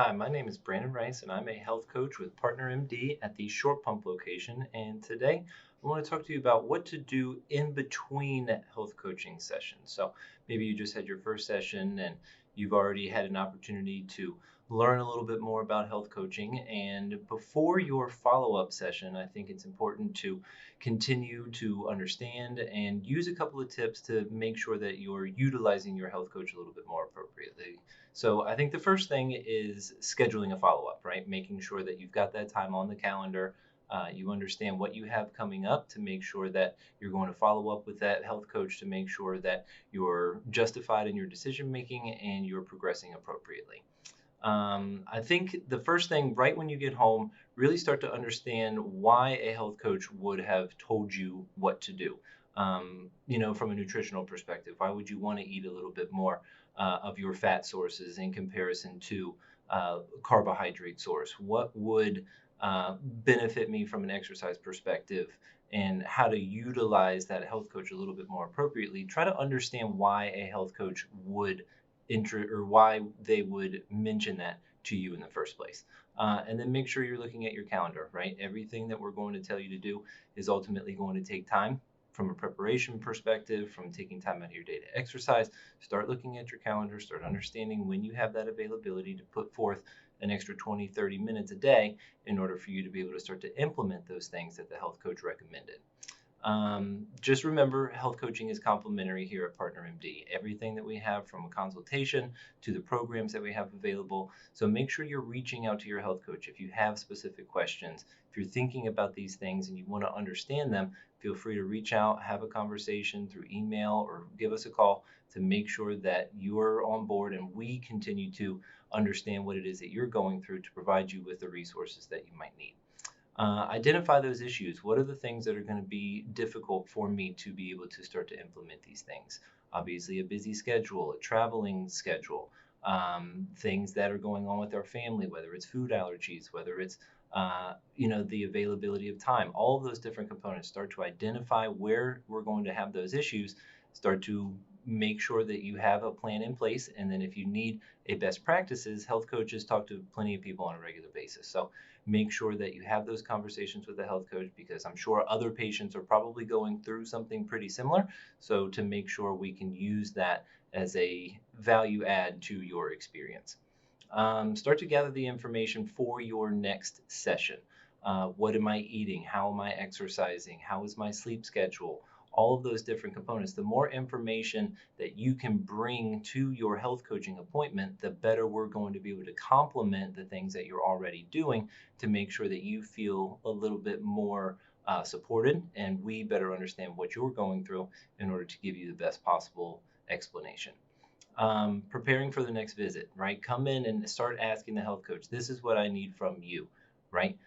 Hi, my name is Brandon Rice, and I'm a health coach with PartnerMD at the Short Pump location. And today I want to talk to you about what to do in between health coaching sessions. So maybe you just had your first session and you've already had an opportunity to learn a little bit more about health coaching. And before your follow-up session, I think it's important to continue to understand and use a couple of tips to make sure that you're utilizing your health coach a little bit more appropriately. So I think the first thing is scheduling a follow-up, right? Making sure that you've got that time on the calendar. You understand what you have coming up to make sure that you're going to follow up with that health coach to make sure that you're justified in your decision making and you're progressing appropriately. I think the first thing, right when you get home, really start to understand why a health coach would have told you what to do. From a nutritional perspective, why would you want to eat a little bit more of your fat sources in comparison to carbohydrate source? What would benefit me from an exercise perspective? And how to utilize that health coach a little bit more appropriately. Try to understand why a health coach would or why they would mention that to you in the first place. And then make sure you're looking at your calendar, right? Everything that we're going to tell you to do is ultimately going to take time from a preparation perspective, from taking time out of your day to exercise. Start looking at your calendar, start understanding when you have that availability to put forth an extra 20, 30 minutes a day in order for you to be able to start to implement those things that the health coach recommended. Just remember, health coaching is complimentary here at PartnerMD. Everything that we have from a consultation to the programs that we have available. So make sure you're reaching out to your health coach if you have specific questions. If you're thinking about these things and you want to understand them, feel free to reach out, have a conversation through email or give us a call to make sure that you're on board and we continue to understand what it is that you're going through to provide you with the resources that you might need. Identify those issues. What are the things that are going to be difficult for me to be able to start to implement these things? Obviously, a busy schedule, a traveling schedule, things that are going on with our family, whether it's food allergies, whether it's the availability of time. All of those different components. Start to identify where we're going to have those issues. Start to make sure that you have a plan in place, and then if you need a best practices, health coaches talk to plenty of people on a regular basis. So make sure that you have those conversations with a health coach because I'm sure other patients are probably going through something pretty similar. So to make sure we can use that as a value add to your experience. Start to gather the information for your next session. What am I eating? How am I exercising? How is my sleep schedule? All of those different components. The more information that you can bring to your health coaching appointment, the better we're going to be able to complement the things that you're already doing to make sure that you feel a little bit more supported and we better understand what you're going through in order to give you the best possible explanation. Preparing for the next visit, right? Come in and start asking the health coach, this is what I need from you, right?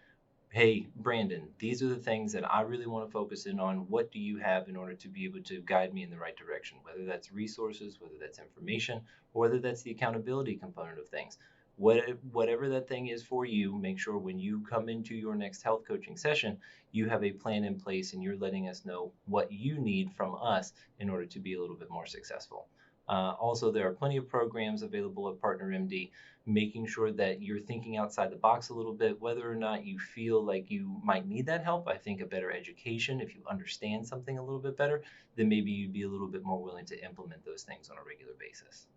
Hey, Brandon, these are the things that I really want to focus in on. What do you have in order to be able to guide me in the right direction? Whether that's resources, whether that's information, or whether that's the accountability component of things. Whatever that thing is for you, make sure when you come into your next health coaching session, you have a plan in place and you're letting us know what you need from us in order to be a little bit more successful. Also, there are plenty of programs available at PartnerMD, making sure that you're thinking outside the box a little bit, whether or not you feel like you might need that help. I think a better education, if you understand something a little bit better, then maybe you'd be a little bit more willing to implement those things on a regular basis.